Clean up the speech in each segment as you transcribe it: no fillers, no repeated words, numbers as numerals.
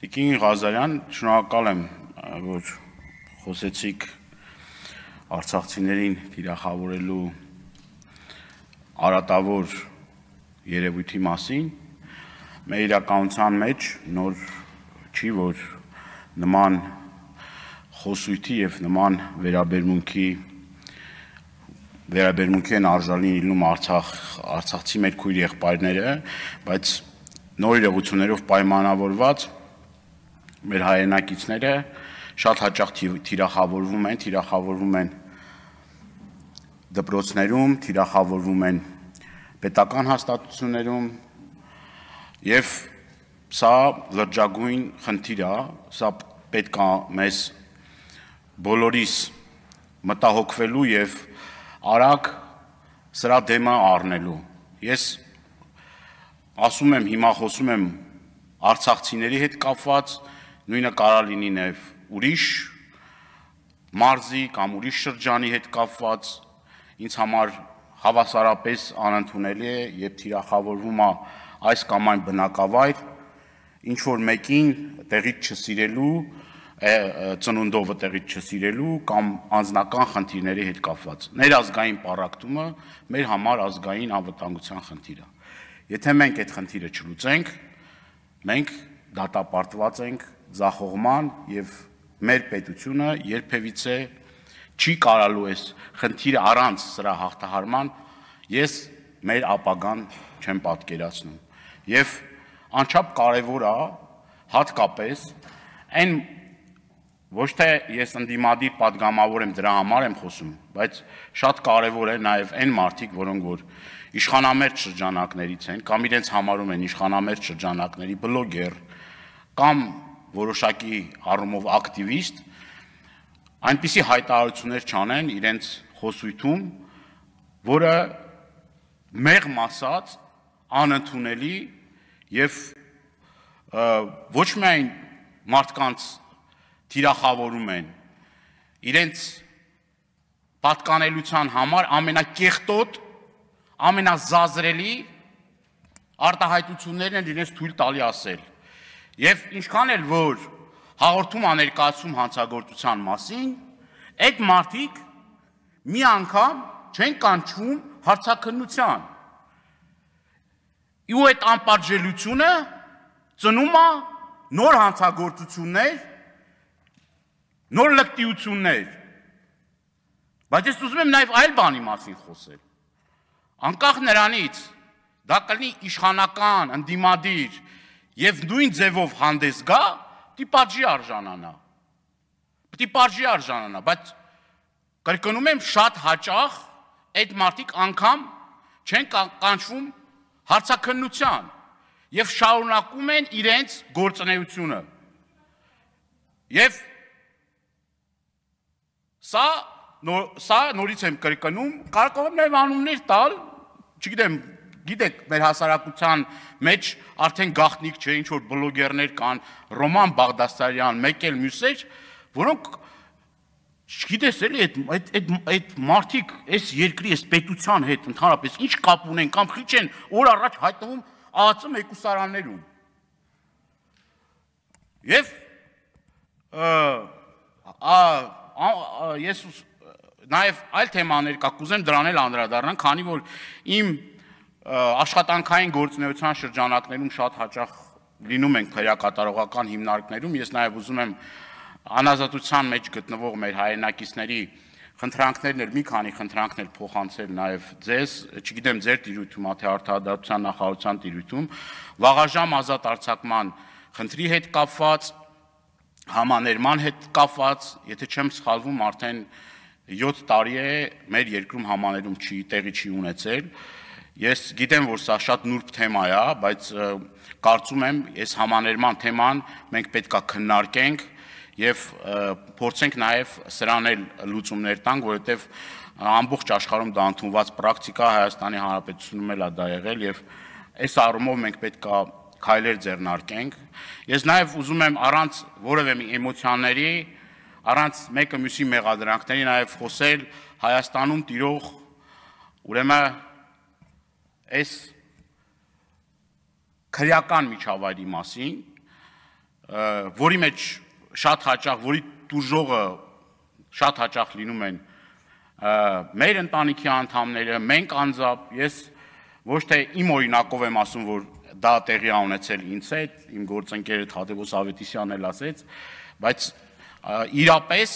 Տիկին Ղազարյան, շնորհակալ եմ, որ խոսեցիք արցախցիներին թիրախավորելու արատավոր երևույթի մասին։ Մեր իրականության մեջ նոր չի, որ նման խոսույթի եւ նման վերաբերմունքի են արժանի լինում արցախցի մեր քույր եղբայրները, բայց նոր իրողություններով պայմանավորված մեր հայրենակիցները շատ հաճախ թիրախավորվում են դպրոցներում, թիրախավորվում են պետական հաստատություններում եւ սա լրջագույն խնդիր է, սա պետք է մեզ բոլորիս մտահոգվելու եւ արագ սրա դեմը առնելու։ Ես ասում եմ, հիմա խոսում եմ արցախցիների հետ կապված, նույնը կարող լինի նաեւ ուրիշ մարզի կամ ուրիշ շրջանի հետ կապված, ինձ համար հավասարապես անընդունելի է, երբ թիրախավորվում է այս կամ այն բնակավայր, ինչ որ մեկին տեղից չսիրելու, ծնունդովը տեղից չսիրելու կամ անձնական խնդիրների հետ կապված։ Ներազգային պառակտումը մեր համար ազգային անվտանգության խնդիր է։ Եթե մենք այդ խնդիրը չլուծենք, մենք դատապարտված ենք ձախողման եւ մեր պետությունը երբևիցե չի կարալու այս խնդիրը առանց սրա հաղթահարման ես մեր ապագան չեմ պատկերացնում։ Եվ անչափ կարևոր է հատկապես այն ոչ թե ես ընդդիմադիր падգամավոր եմ դրա համար եմ խոսում, բայց շատ կարևոր է նաեւ այն մարդիկ, որոնք որ իշխանամերձ շրջանակներից են կամ իրենց համարում են իշխանամերձ շրջանակների բլոգեր կամ որոշակի առումով ակտիվիստ, այնպիսի հայտարարություններ չանեն իրենց խոսույթում, որը մեղմ ասած անընդունելի եւ ոչ միայն մարդկանց թիրախավորում են, իրենց պատկանելիության համար ամենակեղտոտ, ամենազազրելի արտահայտություններն են իրենց թույլ տալի ասել։ Եվ ինչքան էլ որ հաղորդում աներկայացում հանցագործության մասին, այդ մարդիկ մի անգամ չեն կանչվում հարցաքննության։ Ու այդ անպատժելիությունը ծնում է նոր հանցագործություններ, նոր լկտիություններ։ Բայց ես ուզում եմ նաև այլ բանի մասին խոսել։ Անկախ նրանից դա կլինի իշխանական, ընդդիմադիր եւ նույն ձևով հանդես գա, պիտի պատժի արժանանա, բայց կրկնում եմ շատ հաճախ այդ մարդիկ անգամ չեն կանչվում հարցաքննության եւ շարունակում են իրենց գործունեությունը։ Եւ սա նորից եմ կրկնում, կարող եմ նաեւ անուններ տալ, չգիտեմ, գիտեք, մեր հասարակության մեջ արդեն գաղտնիք չէ, ինչ որ բլոգերներ կան, Ռոման Բաղդասարյան, մեկ էլ մյուսեր, որոնք չգիտես էլի այդ մարդիկ այս երկրի, այս պետության հետ ընդհանրապես ինչ կապ ունեն կամ քիչ են օր առաջ հայտնվում ԱԱԾ մեկուսարաններում։ Եվ ես նաև այլ թեմաներ կա, կուզեմ դրան էլ անդրադառնալ, քանի որ իմ աշխատանքային գործունեության շրջանակներում շատ հաճախ լինում ենք քրեակատարողական հիմնարկներում, ես նաև ուզում եմ անազատության մեջ գտնվող մեր հայրենակիցների խնդրանքներն էլ մի քանի խնդրանքներ փոխանցել նաև ձեզ, չգիտեմ ձեր տիրույթում, թե Արդարադատության նախարարության տիրույթում, վաղաժամ ազատ արձակման խնդրի հետ կապված, համաներման հետ կապված, եթե չեմ սխալվում, արդեն 7 տարի է մեր երկրում համաներում տեղի չի ունեցել։ Ես գիտեմ, որ սա շատ նուրբ թեմա է, բայց կարծում եմ, այս համաներման թեման մենք պետք է քննարկենք եւ փորձենք նաեւ սրան էլ լուծումներ տանք, որովհետեւ ամբողջ աշխարհում դա ընդունված պրակտիկա, Հայաստանի Հանրապետությունում էլ է դա եղել եւ այս առումով մենք պետք է քայլեր ձեռնարկենք։ Ես նաեւ ուզում եմ առանց որևէ մի էմոցիաների, առանց մեկը մյուսի մեղադրանքների նաեւ խոսել Հայաստանում տիրող ուրեմն այս քրեական միջավայրի մասին, որի մեջ շատ հաճախ, որի տուժողը շատ հաճախ լինում են մեր ընտանիքի անդամները, մենք անձամբ, ես ոչ թե իմ օրինակով եմ ասում, որ դա տեղի է ունեցել ինձ հետ, իմ գործընկերը Թադևոս Ավետիսյանն էլ ասեց, բայց իրապես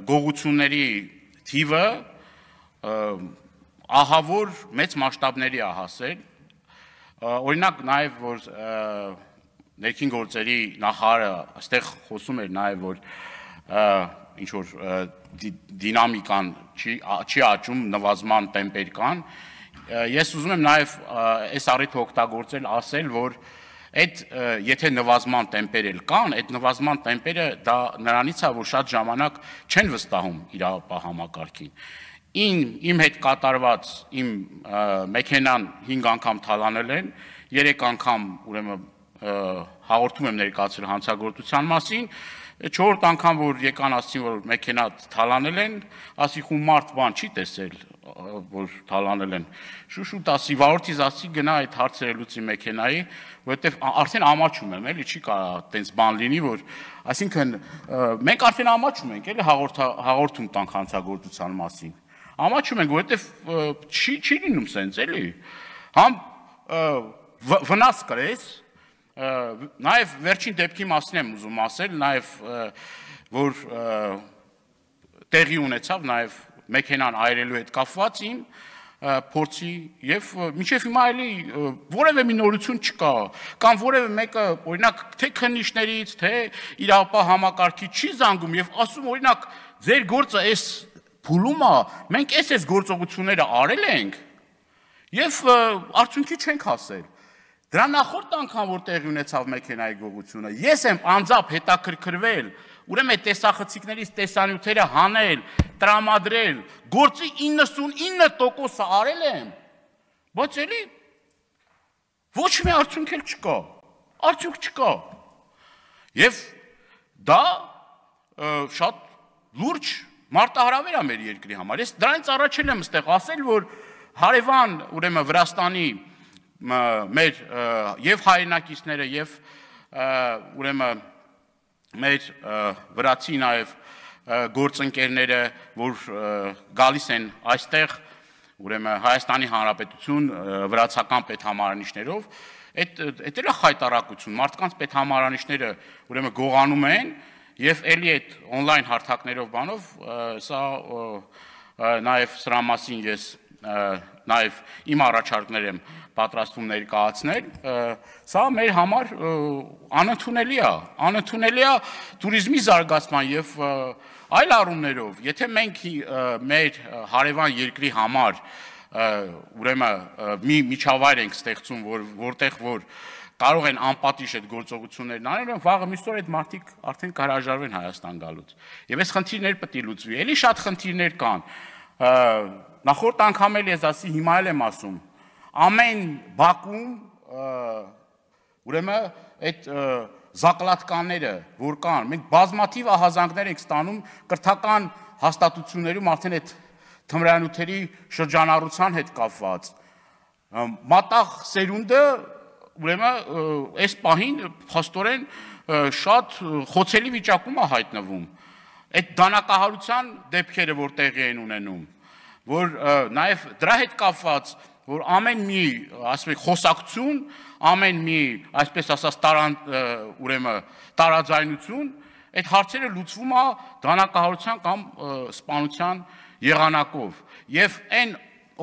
գողությունների թիվը ահավոր մեծ մասշտաբների է հասել, օրինակ նաև, որ ներքին գործերի նախարարը այստեղ խոսում էր նաև, որ ինչ-որ դինամիկան չի աճում, նվազման տեմպեր կան, ես ուզում եմ նաև այս առիթը օգտագործել, ասել, որ եթե նվազման տեմպեր էլ կան, այդ նվազման տեմպերը դա նրանից է, որ շատ ժամանակ չեն վստահում իրավապահ համակարգին։ Իմ հետ կատարված իմ մեքենան 5 անգամ թալանել են, 3 անգամ ուրեմն հաղորդում եմ ներկայացրել հանցագործության մասին, 4-րդ անգամ, որ եկան ասին, որ մեքենա թալանել են, ասի խու մարդ բան չի տեսել, որ թալանել են, շուշուտ ասի, վարորդից ասի գնա այդ հարցերը լուծի մեքենայի, որովհետև արդեն ամաչում եմ, էլի չի կարա տենց բան լինի, որ այսինքն մենք արդեն ամաչում ենք, էլի հաղորդում տանք հանցագործության մասին, ամաչում ենք, որովհետև չի լինում սենց, էլի, համ վնաս կրես, նաև վերջին դեպքի մասին եմ ուզում ասել, նաև որ տեղի ունեցավ նաև մեքենան այրելու հետ կապված իմ փորձի եւ մինչեւ հիմա էլի որևէ մի նորություն չկա, կամ որևէ մեկը օրինակ թե քննիչներից, թե իրավապահ համակարգից չի զանգում եւ ասում օրինակ ձեր գործը էս փուլում է, մենք էս գործողությունները արել ենք եւ արդյունքի չենք հասել։ Դրա նախորդ անգամ, որ տեղի ունեցավ մեքենայի գողությունը, ես եմ անձամբ հետաքրքրվել, ուրեմն այդ տեսախցիկներից տեսանյութերը հանել, տրամադրել, գործի 99%-ը արել եմ, բայց էլի ոչ մի արդյունք էլ չկա, արդյունք չկա։ Եվ դա շատ լուրջ մարտահրավեր է մեր երկրի համար։ Ես դրանից առաջել եմ ստեղ ասել, որ հարևան, ուրեմն Վրաստանի մեր եւ հայրենակիցները եւ ուրեմն մեր վրացի նաեւ գործընկերները, որ գալիս են այստեղ, ուրեմն Հայաստանի Հանրապետություն վրացական պետհամարանիշներով, այդ էլ է խայտարակություն, մարդկանց պետհամարանիշները ուրեմն գողանում են եւ էլի այդ on-line հարթակներով բանով, սա նաեւ սրա մասին ես նաև իմ առաջարկներ եմ պատրաստվում ներկայացնել, սա մեր համար անընդունելի է туриզմի զարգացման եւ այլ առումներով, եթե մենք մեր հարևան երկրի համար ուրեմն մի միջավայր ենք ստեղծում, որտեղ որ կարող են անպատիժ այդ գործողություններն անել, վաղը միսօր այդ մարդիկ արդեն կհրաժարվեն Հայաստան գալուց։ Եվ այս խնդիրներ պետք է լուծվի։ Էլի շատ խնդիրներ կան։ Նախորդ անգամ էլ ես ասի, հիմա էլ եմ ասում, ամեն Բաքվում ուրեմն այդ զակլատկաները, որ կան, մենք բազմաթիվ ահազանգներ ենք ստանում կրթական հաստատություններում արդեն այդ թմրանյութերի շրջանառության հետ կապված։ Մատաղ սերունդը ուրեմն այս պահին փաստորեն շատ խոցելի վիճակում է հայտնվում։ Այդ դանակահարության դեպքերը, որ տեղի են ունենում, որ նաև դրա հետ կապված, որ ամեն մի, ասում եք, խոսակցություն, ամեն մի, այսպես ասած, ուրեմն տարաձայնություն, այդ հարցերը լուծվում է դանակահարության կամ սպանության եղանակով։ Եվ այն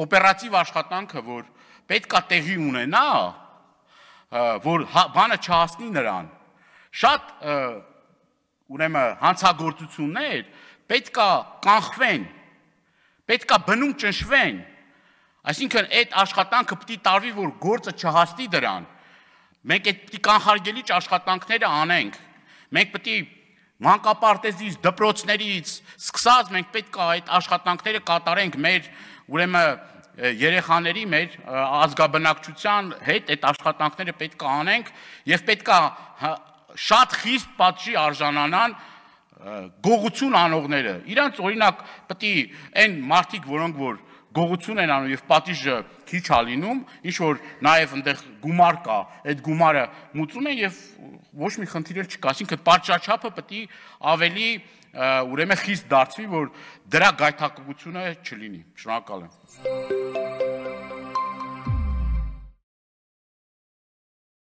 օպերատիվ աշխատանքը, որ պետք է տեղի ունենա, որ բանը չհասնի նրան, շատ ուրեմն հանցագործություններ պետք է կանխվեն, պետք է բնում ճնշվեն, այսինքն այդ աշխատանքը պետք է տարվի, որ գործը չհասնի դրան, մենք այդ պետք է կանխարգելիչ աշխատանքները անենք, մենք պետք է մանկապարտեզից, դպրոցներից սկսած մենք պետք է այդ աշխատանքները կատարենք մեր ուրեմն երեխաների, մեր ազգաբնակչության հետ այդ աշխատանքները պետք է անենք եւ պետք է շատ խիստ պատժի արժանանան գողություն անողները։ Իրանց օրինակ պետք է այն մարդիկ, որոնք որ գողություն են անում եւ պատիժը քիչ է լինում, ինչ որ նաեւ այնտեղ գումար կա, այդ գումարը մուծում են եւ ոչ մի խնդիր էլ չկա, այսինքն պատշաճապը պետք է ավելի ուրեմն խիստ դարձվի, որ դրա գայթակղությունը չլինի։ Շնորհակալ եմ։